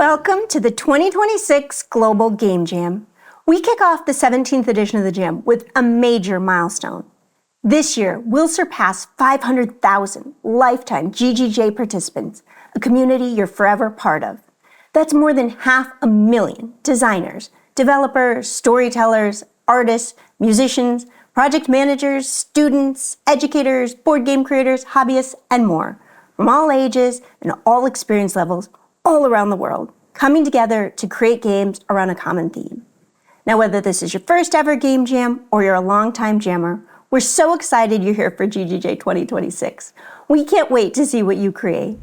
Welcome to the 2026 Global Game Jam. We kick off the 17th edition of the Jam with a major milestone. This year, we'll surpass 500,000 lifetime GGJ participants, a community you're forever part of. That's more than 500,000 designers, developers, storytellers, artists, musicians, project managers, students, educators, board game creators, hobbyists, and more, from all ages and all experience levels, all around the world, coming together to create games around a common theme. Now, whether this is your first ever Game Jam or you're a longtime jammer, we're so excited you're here for GGJ 2026. We can't wait to see what you create.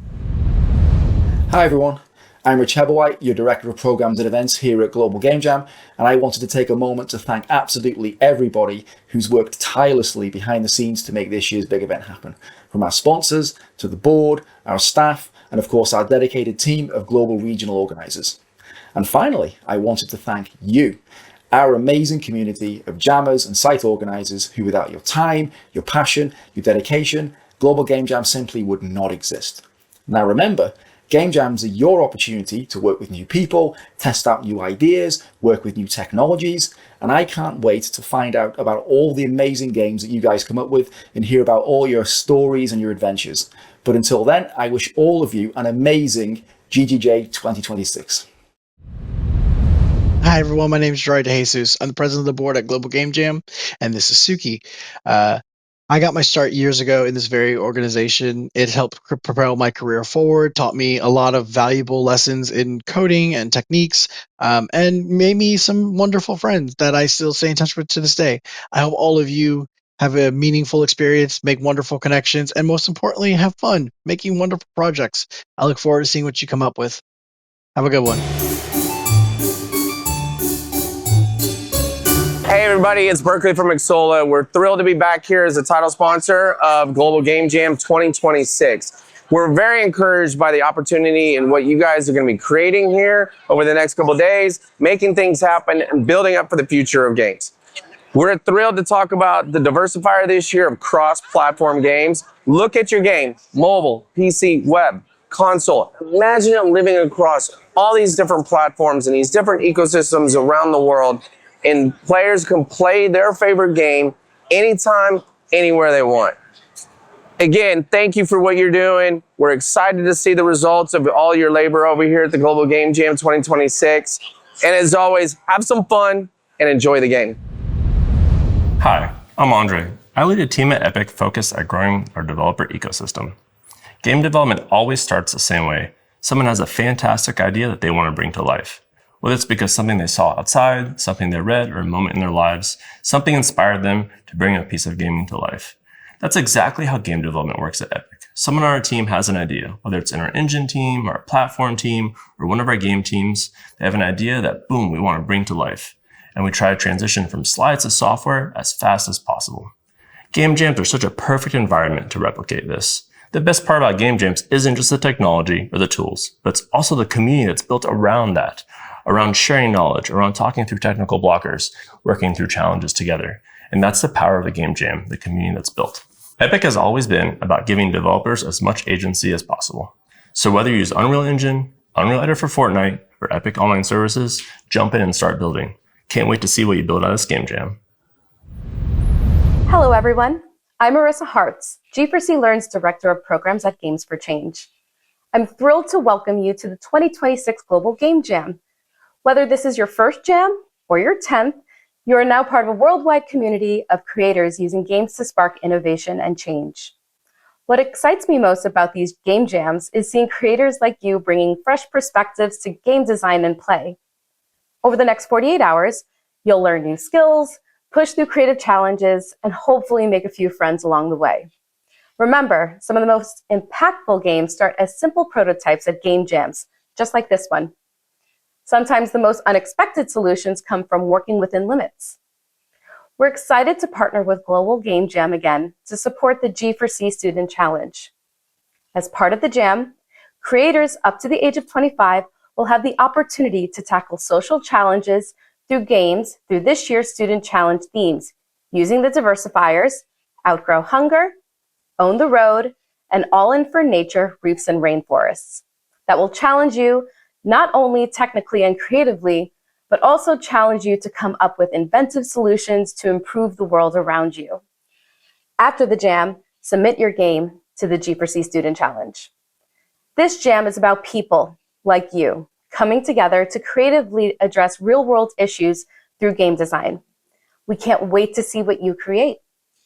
Hi everyone, I'm Rich Hebblewhite, your Director of Programs and Events here at Global Game Jam, and I wanted to take a moment to thank absolutely everybody who's worked tirelessly behind the scenes to make this year's big event happen. From our sponsors, to the board, our staff, and of course our dedicated team of global regional organizers. And finally, I wanted to thank you, our amazing community of jammers and site organizers who, without your time, your passion, your dedication, Global Game Jam simply would not exist. Now remember, Game Jams are your opportunity to work with new people, test out new ideas, work with new technologies, and I can't wait to find out about all the amazing games that you guys come up with and hear about all your stories and your adventures. But until then, I wish all of you an amazing GGJ 2026. Hi everyone, my name is Gerard DeJesus. I'm the president of the board at Global Game Jam, and this is Suki. I got my start years ago in this very organization. It helped propel my career forward, taught me a lot of valuable lessons in coding and techniques, and made me some wonderful friends that I still stay in touch with to this day. I hope all of you have a meaningful experience, make wonderful connections, and most importantly, have fun making wonderful projects. I look forward to seeing what you come up with. Have a good one. Hey everybody, it's Berkeley from Xsolla. We're thrilled to be back here as the title sponsor of Global Game Jam 2026. We're very encouraged by the opportunity and what you guys are going to be creating here over the next couple of days, making things happen and building up for the future of games. We're thrilled to talk about the diversifier this year of cross-platform games. Look at your game, mobile, PC, web, console. Imagine it living across all these different platforms and these different ecosystems around the world, and players can play their favorite game anytime, anywhere they want. Again, thank you for what you're doing. We're excited to see the results of all your labor over here at the Global Game Jam 2026. And as always, have some fun and enjoy the game. Hi, I'm Andre. I lead a team at Epic focused at growing our developer ecosystem. Game development always starts the same way. Someone has a fantastic idea that they want to bring to life. Whether it's because something they saw outside, something they read, or a moment in their lives, something inspired them to bring a piece of gaming to life. That's exactly how game development works at Epic. Someone on our team has an idea, whether it's in our engine team, our platform team, or one of our game teams. They have an idea that, boom, we want to bring to life. And we try to transition from slides to software as fast as possible. Game jams are such a perfect environment to replicate this. The best part about game jams isn't just the technology or the tools, but it's also the community that's built around that, around sharing knowledge, around talking through technical blockers, working through challenges together. And that's the power of a game jam, the community that's built. Epic has always been about giving developers as much agency as possible. So whether you use Unreal Engine, Unreal Editor for Fortnite, or Epic Online Services, jump in and start building. Can't wait to see what you build out of this game jam. Hello everyone, I'm Marissa Hartz, G4C Learn's Director of Programs at Games for Change. I'm thrilled to welcome you to the 2026 Global Game Jam. Whether this is your first jam or your 10th, you are now part of a worldwide community of creators using games to spark innovation and change. What excites me most about these game jams is seeing creators like you bringing fresh perspectives to game design and play. Over the next 48 hours, you'll learn new skills, push through creative challenges, and hopefully make a few friends along the way. Remember, some of the most impactful games start as simple prototypes at game jams, just like this one. Sometimes the most unexpected solutions come from working within limits. We're excited to partner with Global Game Jam again to support the G4C Student Challenge. As part of the jam, creators up to the age of 25 will have the opportunity to tackle social challenges through games through this year's Student Challenge themes, using the diversifiers, Outgrow Hunger, Own the Road, and All In for Nature, Reefs and Rainforests, that will challenge you not only technically and creatively, but also challenge you to come up with inventive solutions to improve the world around you. After the jam, submit your game to the G4C Student Challenge. This jam is about people like you coming together to creatively address real-world issues through game design. We can't wait to see what you create.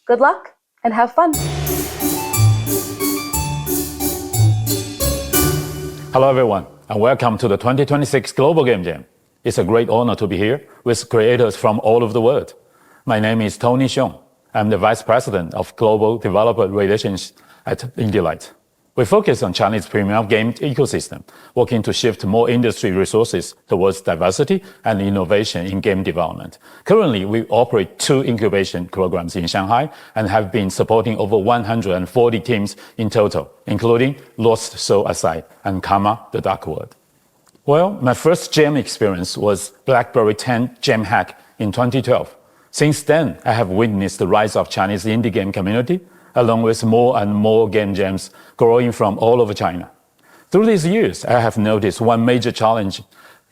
Good luck and have fun. Hello everyone, and welcome to the 2026 Global Game Jam. It's a great honor to be here with creators from all over the world. My name is Tony Xiong. I'm the Vice President of Global Developer Relations at IndieLight. We focus on Chinese premium game ecosystem, working to shift more industry resources towards diversity and innovation in game development. Currently, we operate 2 incubation programs in Shanghai and have been supporting over 140 teams in total, including Lost Soul Aside and Karma: The Dark World. Well, my first jam experience was BlackBerry 10 Jam Hack in 2012. Since then, I have witnessed the rise of Chinese indie game community, along with more and more game jams growing from all over China. Through these years, I have noticed one major challenge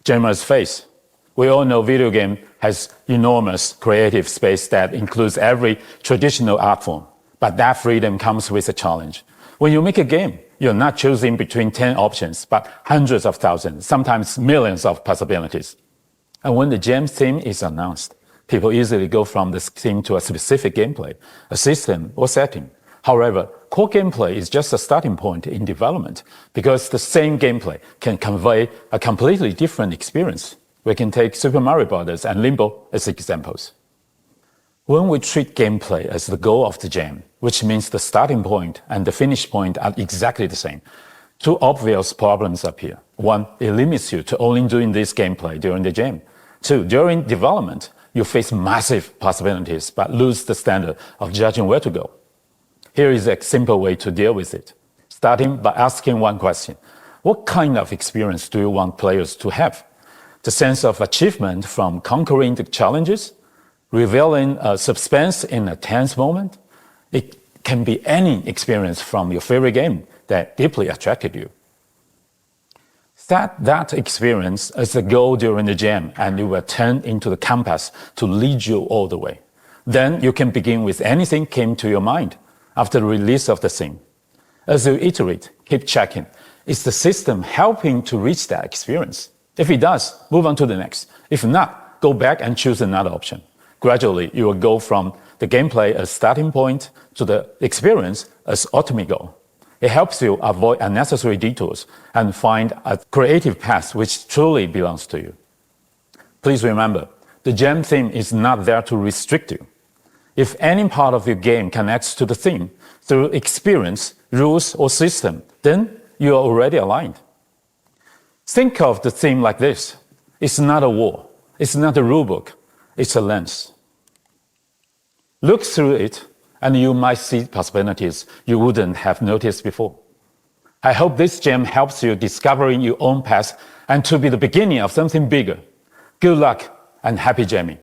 gamers face. We all know video game has enormous creative space that includes every traditional art form, but that freedom comes with a challenge. When you make a game, you're not choosing between 10 options, but hundreds of thousands, sometimes millions of possibilities. And when the jam theme is announced, people easily go from this theme to a specific gameplay, a system, or setting. However, core gameplay is just a starting point in development because the same gameplay can convey a completely different experience. We can take Super Mario Bros. And Limbo as examples. When we treat gameplay as the goal of the jam, which means the starting point and the finish point are exactly the same, 2 obvious problems appear. 1, it limits you to only doing this gameplay during the jam. 2, during development, you face massive possibilities but lose the standard of judging where to go. Here is a simple way to deal with it, starting by asking one question. What kind of experience do you want players to have? The sense of achievement from conquering the challenges? Revealing a suspense in a tense moment? It can be any experience from your favorite game that deeply attracted you. Set that experience as the goal during the jam and it will turn into the compass to lead you all the way. Then you can begin with anything came to your mind after the release of the theme. As you iterate, keep checking. Is the system helping to reach that experience? If it does, move on to the next. If not, go back and choose another option. Gradually, you will go from the gameplay as starting point to the experience as ultimate goal. It helps you avoid unnecessary detours and find a creative path which truly belongs to you. Please remember, the jam theme is not there to restrict you. If any part of your game connects to the theme through experience, rules, or system, then you are already aligned. Think of the theme like this. It's not a wall. It's not a rulebook. It's a lens. Look through it, and you might see possibilities you wouldn't have noticed before. I hope this jam helps you discovering your own path and to be the beginning of something bigger. Good luck and happy jamming.